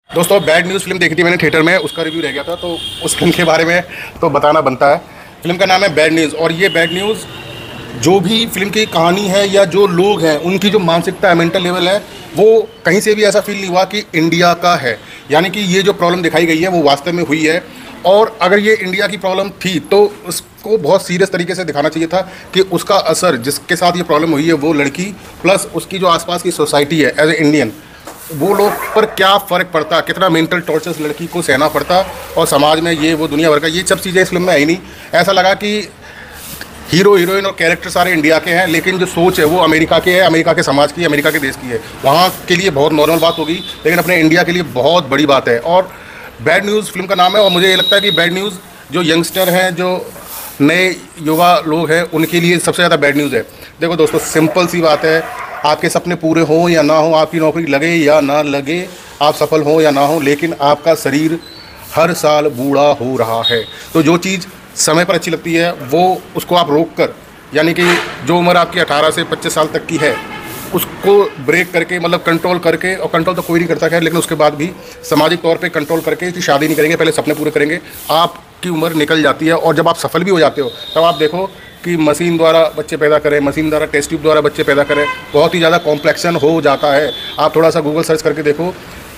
दोस्तों bad news film देखी थी मैंने थिएटर में, उसका रिव्यू रह गया था, तो उस फिल्म के बारे में तो बताना बनता है। फिल्म का नाम है बैड न्यूज़, और ये बैड न्यूज़ जो भी फिल्म की कहानी है या जो लोग हैं उनकी जो मानसिकता है, मेंटल लेवल है, वो कहीं से भी ऐसा फील नहीं हुआ कि इंडिया का है। यानी कि ये जो प्रॉब्लम दिखाई गई है वो वास्तव में हुई है, और अगर ये इंडिया की प्रॉब्लम थी तो उसको बहुत सीरियस तरीके से दिखाना चाहिए था कि उसका असर जिसके साथ ये प्रॉब्लम हुई है वो लड़की प्लस उसकी जो आसपास की सोसाइटी है एज ए इंडियन, वो लोग पर क्या फ़र्क पड़ता, कितना मेंटल टॉर्चर्स लड़की को सहना पड़ता, और समाज में ये वो दुनिया भर का, ये सब चीज़ें इस फिल्म में आई नहीं। ऐसा लगा कि हीरो हीरोइन और कैरेक्टर सारे इंडिया के हैं, लेकिन जो सोच है वो अमेरिका की है, अमेरिका के समाज की, अमेरिका के देश की है। वहाँ के लिए बहुत नॉर्मल बात होगी, लेकिन अपने इंडिया के लिए बहुत बड़ी बात है। और बैड न्यूज़ फिल्म का नाम है, और मुझे ये लगता है कि बैड न्यूज़ जो यंगस्टर हैं, जो नए युवा लोग हैं, उनके लिए सबसे ज़्यादा बैड न्यूज़ है। देखो दोस्तों, सिंपल सी बात है, आपके सपने पूरे हों या ना हो, आपकी नौकरी लगे या ना लगे, आप सफल हों या ना हो, लेकिन आपका शरीर हर साल बूढ़ा हो रहा है। तो जो चीज़ समय पर अच्छी लगती है वो उसको आप रोक कर, यानी कि जो उम्र आपकी 18 से 25 साल तक की है उसको ब्रेक करके, मतलब कंट्रोल करके, और कंट्रोल तो कोई नहीं करता है, लेकिन उसके बाद भी सामाजिक तौर पे कंट्रोल करके कि शादी नहीं करेंगे, पहले सपने पूरे करेंगे, आपकी उम्र निकल जाती है। और जब आप सफल भी हो जाते हो तब आप देखो कि मशीन द्वारा बच्चे पैदा करें, मशीन द्वारा टेस्ट ट्यूब द्वारा बच्चे पैदा करें, बहुत ही ज़्यादा कॉम्प्लेक्सन हो जाता है। आप थोड़ा सा गूगल सर्च करके देखो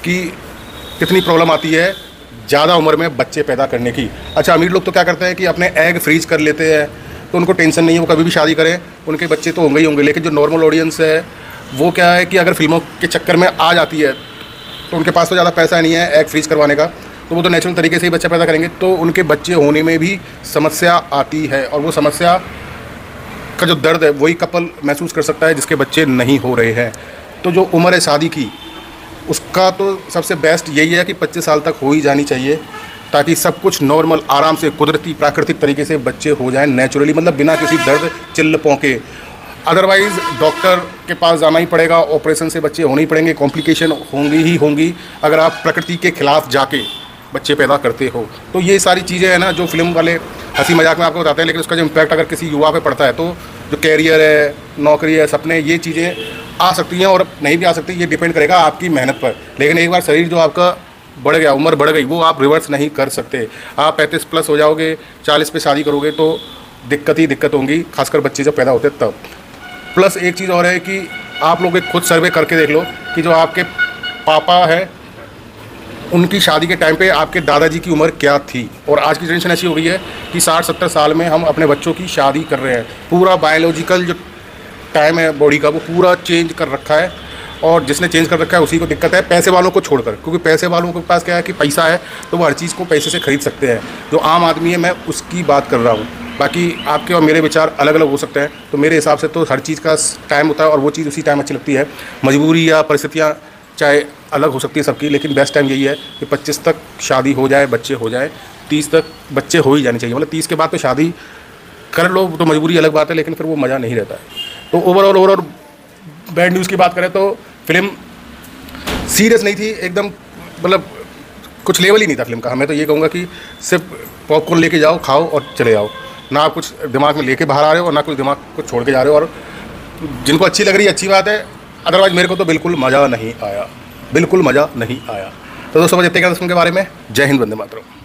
कि कितनी प्रॉब्लम आती है ज़्यादा उम्र में बच्चे पैदा करने की। अच्छा, अमीर लोग तो क्या करते हैं कि अपने एग फ्रीज कर लेते हैं, तो उनको टेंशन नहीं है, वो कभी भी शादी करें उनके बच्चे तो होंगे ही होंगे। लेकिन जो नॉर्मल ऑडियंस है वो क्या है कि अगर फिल्मों के चक्कर में आ जाती है तो उनके पास तो ज़्यादा पैसा नहीं है एग फ्रीज करवाने का, तो वो तो नेचुरल तरीके से ही बच्चा पैदा करेंगे, तो उनके बच्चे होने में भी समस्या आती है। और वो समस्या का जो दर्द है वही कपल महसूस कर सकता है जिसके बच्चे नहीं हो रहे हैं। तो जो उम्र है शादी की, उसका तो सबसे बेस्ट यही है कि 25 साल तक हो ही जानी चाहिए, ताकि सब कुछ नॉर्मल, आराम से, कुदरती, प्राकृतिक तरीके से बच्चे हो जाएं नेचुरली, मतलब बिना किसी दर्द चिल्ल के। अदरवाइज़ डॉक्टर के पास जाना ही पड़ेगा, ऑपरेशन से बच्चे होने ही पड़ेंगे, कॉम्प्लिकेशन होंगी ही होंगी अगर आप प्रकृति के खिलाफ जाके बच्चे पैदा करते हो। तो ये सारी चीज़ें हैं ना जो फिल्म वाले हंसी मजाक में आपको बताते हैं, लेकिन उसका जो इम्पैक्ट अगर किसी युवा पे पड़ता है तो जो कैरियर है, नौकरी है, सपने, ये चीज़ें आ सकती हैं और नहीं भी आ सकती, ये डिपेंड करेगा आपकी मेहनत पर। लेकिन एक बार शरीर जो आपका बढ़ गया, उम्र बढ़ गई, वो आप रिवर्स नहीं कर सकते। आप 35 प्लस हो जाओगे, 40 पे शादी करोगे तो दिक्कत ही दिक्कत होंगी, खासकर बच्चे जब पैदा होते तब। प्लस एक चीज़ और है कि आप लोग एक खुद सर्वे करके देख लो कि जो आपके पापा है उनकी शादी के टाइम पे आपके दादाजी की उम्र क्या थी। और आज की जनरेशन ऐसी हो गई है कि 60-70 साल में हम अपने बच्चों की शादी कर रहे हैं। पूरा बायोलॉजिकल जो टाइम है बॉडी का वो पूरा चेंज कर रखा है, और जिसने चेंज कर रखा है उसी को दिक्कत है, पैसे वालों को छोड़कर। क्योंकि पैसे वालों के पास क्या है कि पैसा है तो वो हर चीज़ को पैसे से खरीद सकते हैं। जो आम आदमी है मैं उसकी बात कर रहा हूँ, बाकी आपके और मेरे विचार अलग अलग हो सकते हैं। तो मेरे हिसाब से तो हर चीज़ का टाइम होता है और वो चीज़ उसी टाइम अच्छी लगती है। मजबूरी या परिस्थितियाँ चाहे अलग हो सकती है सबकी, लेकिन बेस्ट टाइम यही है कि 25 तक शादी हो जाए, बच्चे हो जाए, 30 तक बच्चे हो ही जाने चाहिए। मतलब 30 के बाद तो शादी कर लो तो मजबूरी अलग बात है, लेकिन फिर वो मज़ा नहीं रहता है। तो ओवरऑल बैड न्यूज़ की बात करें तो फिल्म सीरियस नहीं थी एकदम, मतलब कुछ लेवल ही नहीं था फिल्म का। मैं तो ये कहूँगा कि सिर्फ पॉपकॉर्न लेके जाओ, खाओ और चले जाओ, ना आप कुछ दिमाग में लेके बाहर आ रहे हो और ना कुछ दिमाग को छोड़ के जा रहे हो। और जिनको अच्छी लग रही है अच्छी बात है, अदरवाइज मेरे को तो बिल्कुल मज़ा नहीं आया, बिल्कुल मज़ा नहीं आया। तो दोस्तों बस इतने के बारे में। जय हिंद, वंदे मातरम।